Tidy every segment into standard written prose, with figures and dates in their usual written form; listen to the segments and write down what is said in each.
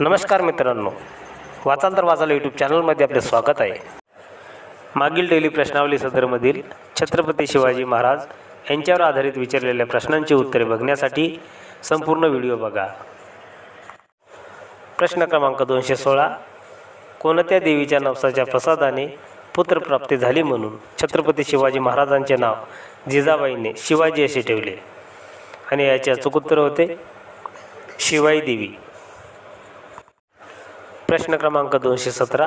नमस्कार मित्रांनो, वाचाल तर वाचाल यूट्यूब चॅनलमध्ये आपले स्वागत आहे। मागील डेली प्रश्नावली सदरमधील छत्रपती शिवाजी महाराज यांच्यावर आधारित विचारलेल्या प्रश्नांची उत्तरे बघण्यासाठी संपूर्ण व्हिडिओ बघा। प्रश्न क्रमांक 216, कोणत्या देवीच्या नवसाच्या प्रसादाने पुत्रप्राप्ती झाली म्हणून छत्रपती शिवाजी महाराजांचे नाव जिजाबाईंनी शिवाजी असे ठेवले? आणि याचे अचूक उत्तर होते शिवाई देवी। प्रश्न क्रमांक 217,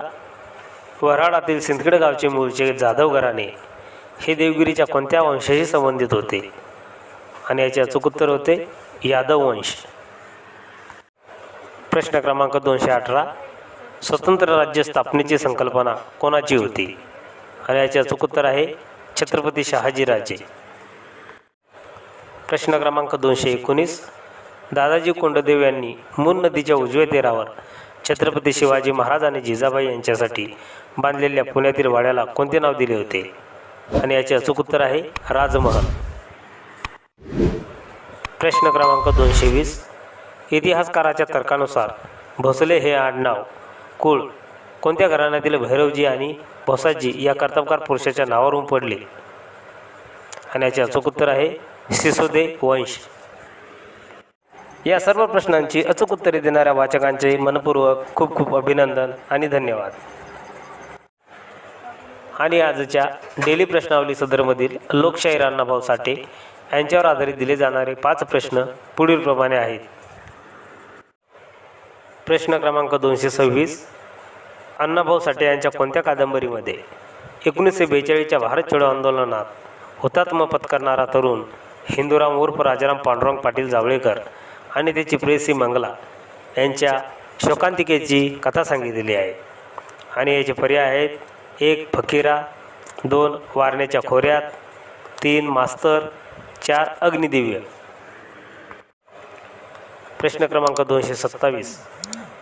वऱ्हाडातील सिंदखेड गावचे मूळचे जाधव घराणे हे देवगिरीच्या कोणत्या वंशाशी संबंधित होते? आणि याचे अचूक उत्तर होते यादव वंश। प्रश्न क्रमांक 218, स्वतंत्र राज्य स्थापनेची संकल्पना कोणाची होती? आणि याचे अचूक उत्तर आहे छत्रपती शहाजीराजे। प्रश्न क्रमांक 219, दादाजी कोंडदेव यांनी मून नदीच्या उजव्या तीरावर छत्रपती शिवाजी महाराज आणि जिजाबाई यांच्यासाठी बांधलेल्या पुण्यातील वाड्याला कोणते नाव दिले होते? आणि याचे अचूक उत्तर आहे राजमहल। प्रश्न क्रमांक 220, इतिहासकाराच्या तर्कानुसार भोसले हे आडनाव कुळ कोणत्या घराण्यातील भैरवजी आणि भोसाजी या कर्तबगार पुरुषाच्या नावावरून पडले? आणि याचे अचूक उत्तर आहे सिसोदे वंश। या सर्व प्रश्नांची अचूक उत्तरे देणाऱ्या वाचकांचे मनपूर्वक खूप खूप अभिनंदन आणि धन्यवाद। आणि आजच्या डेली प्रश्नावली सदरमधील लोकशाहीर अण्णाभाऊ साठे यांच्यावर आधारित दिले जाणारे 5 प्रश्न पुढीलप्रमाणे आहेत। प्रश्न क्रमांक 226, अण्णाभाऊ साठे यांच्या कोणत्या कादंबरीमध्ये 1942च्या भारत छोडो आंदोलनात हुतात्मा पत्करणारा तरुण हिंदुराम उर्फ राजाराम पांडुरंग पाटील जावळेकर आणि त्याची प्रेयसी मंगला यांच्या शोकांतिकेची कथा सांगितलेली आहे? आणि याचे पर्याय आहेत 1 फकीरा, 2 वारण्याच्या खोऱ्यात, 3 मास्तर, 4 अग्निदिव्य। प्रश्न क्रमांक 227,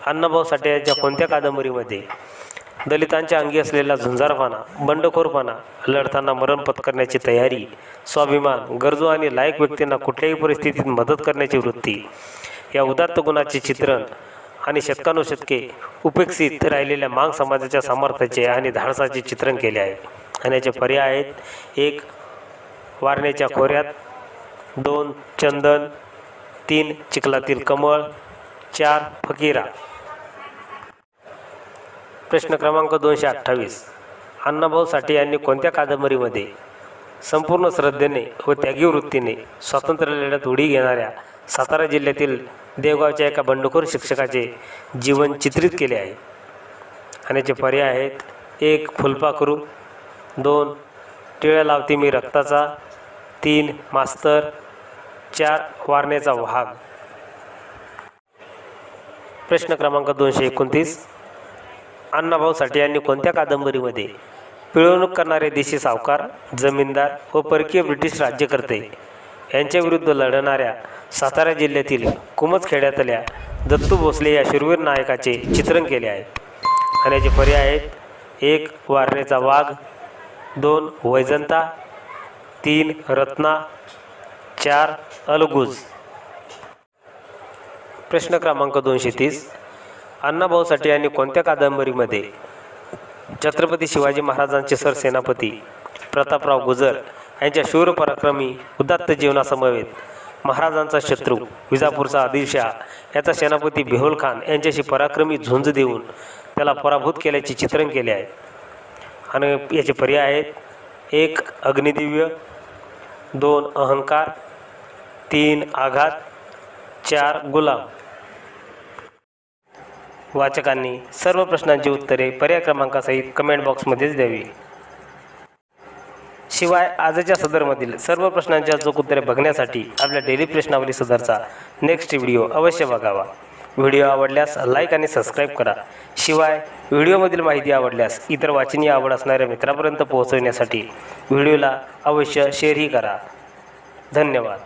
अण्णाभाऊ साठे यांच्या कोणत्या कादंबरीमध्ये दलितांच्या अंगी असलेला झुंजारपणा, बंडखोरपणा, लढताना मरण पत्करण्याची तयारी, स्वाभिमान, गरजू आणि लायक व्यक्तींना कुठल्याही परिस्थितीत मदत करण्याची वृत्ती या उदात्त गुणाचे चित्रण आणि शतकानुशतके उपेक्षित राहिलेल्या मांग समाजाच्या सामर्थ्याचे आणि धाडसाचे चित्रण केले आहे? आणि याचे पर्याय आहेत 1 वारण्याच्या खोऱ्यात, 2 चंदन, 3 चिखलातील कमळ, 4 फकीरा। प्रश्न क्रमांक 228, अण्णाभाऊ साठे यांनी कोणत्या कादंबरीमध्ये संपूर्ण श्रद्धेने व त्यागी वृत्तीने स्वातंत्र्य लढ्यात उडी घेणाऱ्या सातारा जिल्ह्यातील देवगावच्या एका बंडखोर शिक्षकाचे जीवन चित्रित केले आहे? आणि याचे पर्याय आहेत 1 फुलपाखरू, 2 टिळा लावते मी रक्ताचा, 3 मास्तर, 4 वारण्याचा वाघ। प्रश्न क्रमांक 229, अण्णाभाऊ साठे यांनी कोणत्या कादंबरीमध्ये पिळवणूक करणारे देशी सावकार, जमीनदार व परकीय ब्रिटिश राज्यकर्ते यांच्याविरुद्ध लढणाऱ्या सातारा जिल्ह्यातील कुमचखेड्यातल्या दत्तू भोसले या शूरवीर नायकाचे चित्रण केले आहे? आणि याचे पर्याय आहेत 1 वारण्याचा वाघ, 2 वैजंता, 3 रत्ना, 4 अलगूज। प्रश्न क्रमांक 230, अण्णाभाऊ साठे यांनी कोणत्या कादंबरीमध्ये छत्रपती शिवाजी महाराजांचे सरसेनापती प्रतापराव गुजर यांच्या शूर पराक्रमी उदात्त जीवनासमवेत महाराजांचा शत्रू विजापूरचा आदिलशाह याचा सेनापती बेहोल खान यांच्याशी पराक्रमी झुंज देऊन त्याला पराभूत केल्याचे चित्रण केले आहे? आणि याचे पर्याय आहेत 1 अग्निदिव्य, 2 अहंकार, 3 आघात, 4 गुलाम। वाचकांनी सर्व प्रश्नांची उत्तरे पर्याय क्रमांकासहित कमेंट बॉक्समध्येच द्यावी। शिवाय आजच्या सदरमधील सर्व प्रश्नांची अचूक उत्तरे बघण्यासाठी आपल्या डेली प्रश्नावली सदरचा नेक्स्ट व्हिडिओ अवश्य बघावा। व्हिडिओ आवडल्यास लाईक आणि सबस्क्राईब करा। शिवाय व्हिडिओमधील माहिती आवडल्यास इतर वाचनीय आवड असणाऱ्या मित्रांपर्यंत पोहोचवण्यासाठी व्हिडिओला अवश्य शेअरही करा। धन्यवाद।